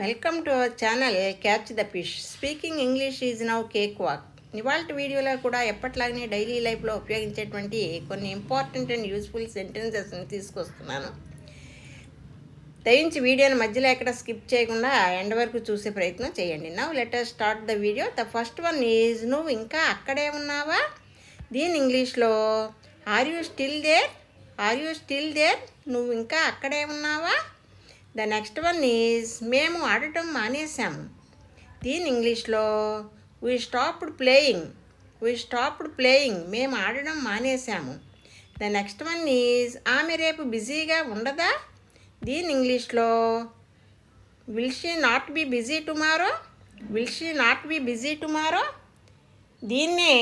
Welcome to our channel catch the fish. Speaking English is now cake walk. ఇవాళ వీడియోలో కూడా ఎప్పట్లాగనే daily లైఫ్లో ఉపయోగించేటువంటి కొన్ని ఇంపార్టెంట్ అండ్ యూస్ఫుల్ సెంటెన్సెస్ని తీసుకొస్తున్నాను. దయించి వీడియోని మధ్యలో ఎక్కడ స్కిప్ చేయకుండా ఎండ్ వరకు చూసే ప్రయత్నం చేయండి. Now let us start the video. The first one is నువ్వు ఇంకా అక్కడే ఉన్నావా. దీని ఇంగ్లీష్లో are you still there. Are you still there. నువ్వు ఇంకా అక్కడే ఉన్నావా. ద నెక్స్ట్ వన్ ఈజ్ మేము ఆడటం మానేసాము. దీని ఇంగ్లీష్లో we stopped playing. We stopped playing. మేము ఆడడం మానేసాము. ద నెక్స్ట్ వన్ ఈజ్ ఆమె రేపు బిజీగా ఉండదా. దీని ఇంగ్లీష్లో will she not be busy tomorrow. Will she not be busy tomorrow. దీన్నే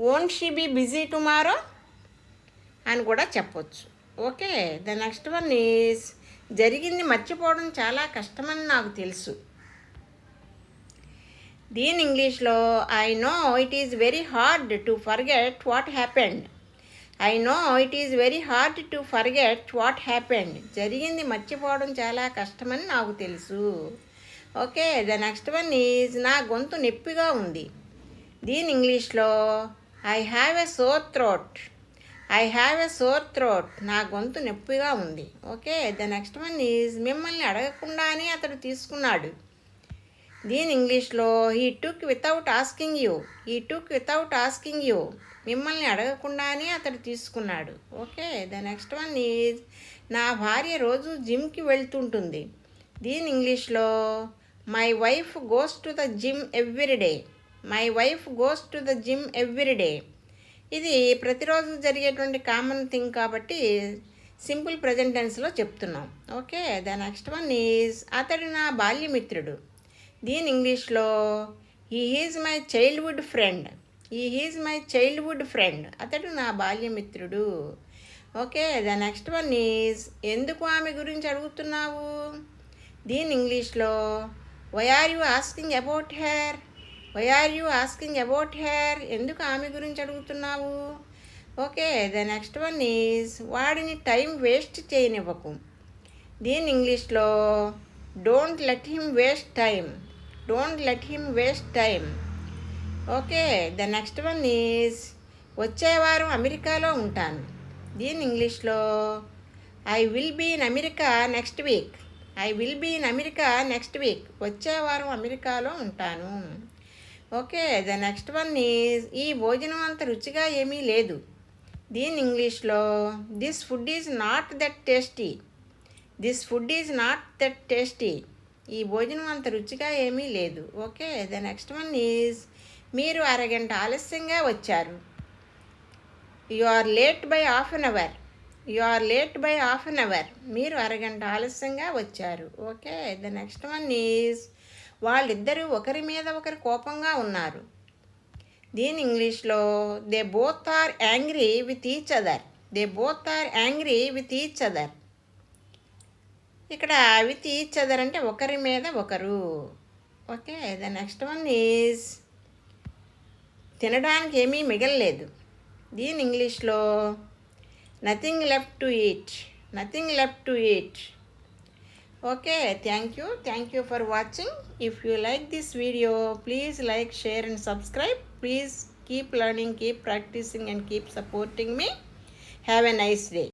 won't she be busy tomorrow అని కూడా చెప్పొచ్చు. Okay. The next one is జరిగింది మర్చిపోవడం చాలా కష్టమని నాకు తెలుసు. దీని ఇంగ్లీష్లో I know it is very hard to forget what happened. I know it is very hard to forget what happened. జరిగింది మర్చిపోవడం చాలా కష్టమని నాకు తెలుసు. Okay. The next one is నా గొంతు నొప్పిగా ఉంది. దీని ఇంగ్లీష్లో I have a sore throat. I have a sore throat. నా గొంతు నొప్పిగా ఉంది. Okay. The next one is మిమ్మల్ని అడగకుండానే అతడు తీసుకున్నాడు. దీని ఇంగ్లీష్లో he took without asking you. He took without asking you. మిమ్మల్ని అడగకుండానే అతడు తీసుకున్నాడు. Okay. The next one is నా భార్య రోజు జిమ్కి వెళ్తుంటుంది. దీని ఇంగ్లీష్లో my wife goes to the gym every day. My wife goes to the gym every day. ఇది ప్రతిరోజు జరిగేటువంటి కామన్ థింగ్ కాబట్టి సింపుల్ ప్రజెంట్ టెన్స్లో చెప్తున్నాం. Okay. The next one is అతడు నా బాల్యమిత్రుడు. దీని ఇంగ్లీష్లో he is my childhood friend. He is my childhood friend. అతడు నా బాల్యమిత్రుడు. Okay. The next one is ఎందుకు ఆమె గురించి అడుగుతున్నావు. దీని ఇంగ్లీష్లో why are you asking about her. Why are you asking about her. ఎందుకు ఆమె గురించి అడుగుతున్నావు. Okay. The next one is వాడిని టైం వేస్ట్ చేయనివ్వకు. దీని ఇంగ్లీష్లో don't let him waste time. Don't let him waste time. Okay. The next one is వచ్చే వారం అమెరికాలో ఉంటాను. దీని ఇంగ్లీష్లో I will be in America next week. I will be in America next week. వచ్చే వారం అమెరికాలో ఉంటాను. Okay. The next one is ఈ భోజనం అంత రుచిగా ఏమీ లేదు. దీని ఇంగ్లీష్లో this food is not that tasty. This food is not that tasty. ఈ భోజనం అంత రుచిగా ఏమీ లేదు. Okay. The next one is మీరు అరగంట ఆలస్యంగా వచ్చారు. You are late by half an hour. You are late by half an hour. మీరు అరగంట ఆలస్యంగా వచ్చారు. Okay. The next one is వాళ్ళిద్దరూ ఒకరి మీద ఒకరు కోపంగా ఉన్నారు. దీని ఇంగ్లీష్లో they both are angry with each other. They both are angry with each other. ఇక్కడ విత్ ఈచ్ అదర్ అంటే ఒకరి మీద ఒకరు. Okay. The next one is తినడానికి ఏమీ మిగలలేదు. దీని ఇంగ్లీష్లో nothing left to eat. Nothing left to eat. Okay, thank you for watching. If you like this video, please like, share and subscribe. Please keep learning, keep practicing and keep supporting me. Have a nice day.